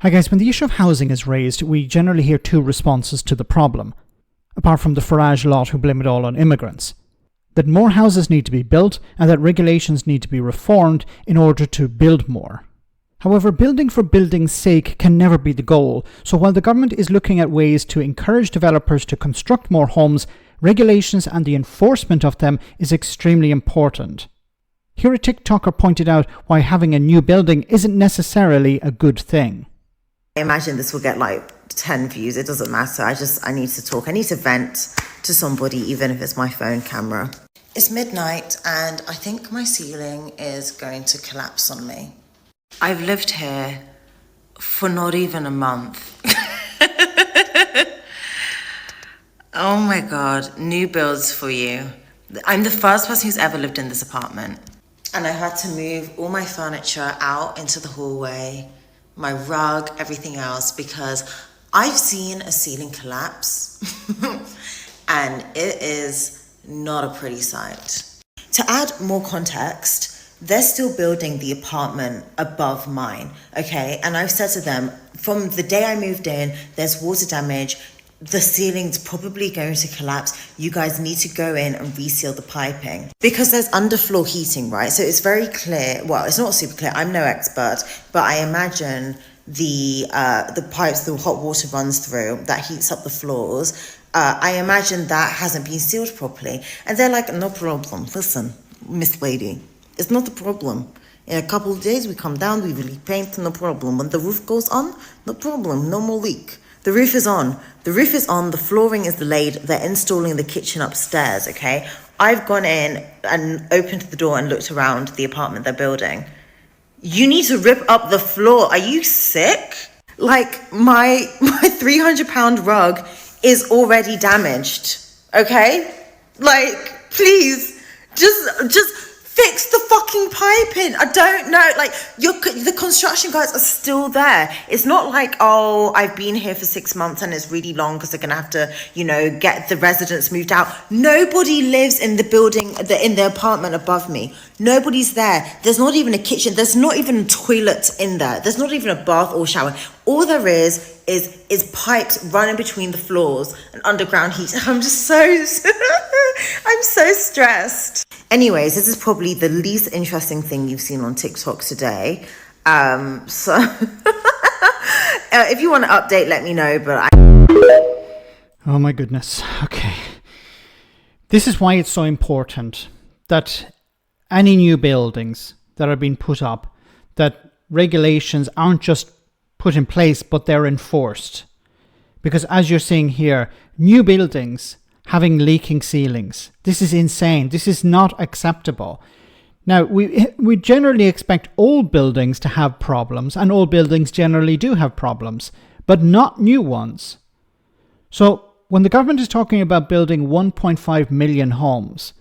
Hi guys, when the issue of housing is raised, we generally hear two responses to the problem, apart from the Farage lot who blame it all on immigrants. That more houses need to be built and that regulations need to be reformed in order to build more. However, building for building's sake can never be the goal, so while the government is looking at ways to encourage developers to construct more homes, regulations and the enforcement of them is extremely important. Here a TikToker pointed out why having a new building isn't necessarily a good thing. I imagine this will get like 10 views. It doesn't matter. I need to talk. I need to vent to somebody, even if it's my phone camera. It's midnight and I think my ceiling is going to collapse on me. I've lived here for not even a month. Oh my God, new builds for you. I'm the first person who's ever lived in this apartment. And I had to move all my furniture out into the hallway, my rug, everything else, because I've seen a ceiling collapse and it is not a pretty sight. To add more context, they're still building the apartment above mine, okay? And I've said to them, from the day I moved in, there's water damage, the ceiling's probably going to collapse. You guys need to go in and reseal the piping. Because there's underfloor heating, right? So it's very clear, well, it's not super clear, I'm no expert, but I imagine the pipes the hot water runs through that heats up the floors, I imagine that hasn't been sealed properly. And they're like, no problem, listen, Miss Lady, it's not a problem. In a couple of days we come down, we really paint, no problem. When the roof goes on, no problem, no more leak. The roof is on. The roof is on. The flooring is laid. They're installing the kitchen upstairs, okay? I've gone in and opened the door and looked around the apartment they're building. You need to rip up the floor. Are you sick? Like, my 300-pound rug is already damaged, okay? Like, please, just fix the fucking piping. I don't know. Like, the construction guys are still there. It's not like, oh, I've been here for 6 months and it's really long because they're going to have to, get the residents moved out. Nobody lives in the building, in the apartment above me. Nobody's there. There's not even a kitchen. There's not even a toilet in there. There's not even a bath or shower. All there is pipes running between the floors and underground heat. I'm just so, I'm so stressed. Anyways, this is probably the least interesting thing you've seen on TikTok today. So if you want an update, let me know. But Oh my goodness. Okay. This is why it's so important that any new buildings that are being put up, that regulations aren't just put in place, but they're enforced. Because as you're seeing here, new buildings having leaking ceilings. This is insane. This is not acceptable. Now, we generally expect old buildings to have problems, and old buildings generally do have problems, but not new ones. So when the government is talking about building 1.5 million homes,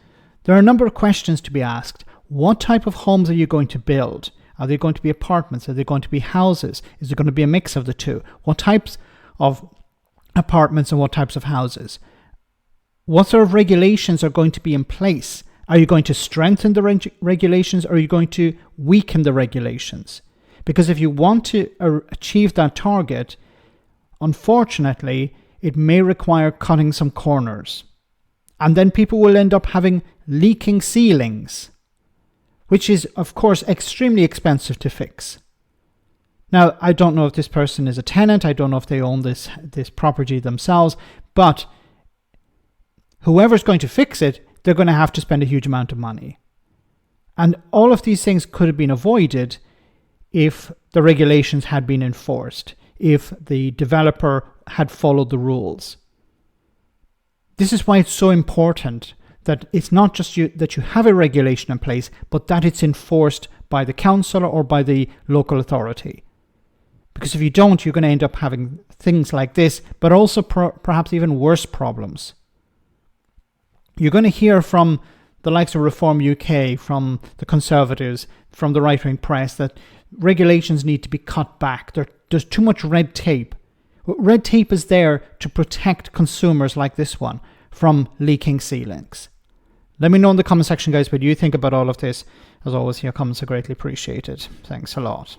there are a number of questions to be asked. What type of homes are you going to build? Are they going to be apartments? Are they going to be houses? Is there going to be a mix of the two? What types of apartments and what types of houses? What sort of regulations are going to be in place? Are you going to strengthen the regulations or are you going to weaken the regulations? Because if you want to achieve that target, unfortunately, it may require cutting some corners. And then people will end up having leaking ceilings, which is, of course, extremely expensive to fix. Now, I don't know if this person is a tenant. I don't know if they own this property themselves, but whoever's going to fix it, they're going to have to spend a huge amount of money. And all of these things could have been avoided if the regulations had been enforced, if the developer had followed the rules. This is why it's so important that it's not just that you have a regulation in place, but that it's enforced by the council or by the local authority. Because if you don't, you're going to end up having things like this, but also perhaps even worse problems. You're going to hear from the likes of Reform UK, from the Conservatives, from the right-wing press that regulations need to be cut back. There's too much red tape. Red tape is there to protect consumers like this one from leaking ceilings. Let me know in the comment section, guys, what you think about all of this. As always, your comments are greatly appreciated. Thanks a lot.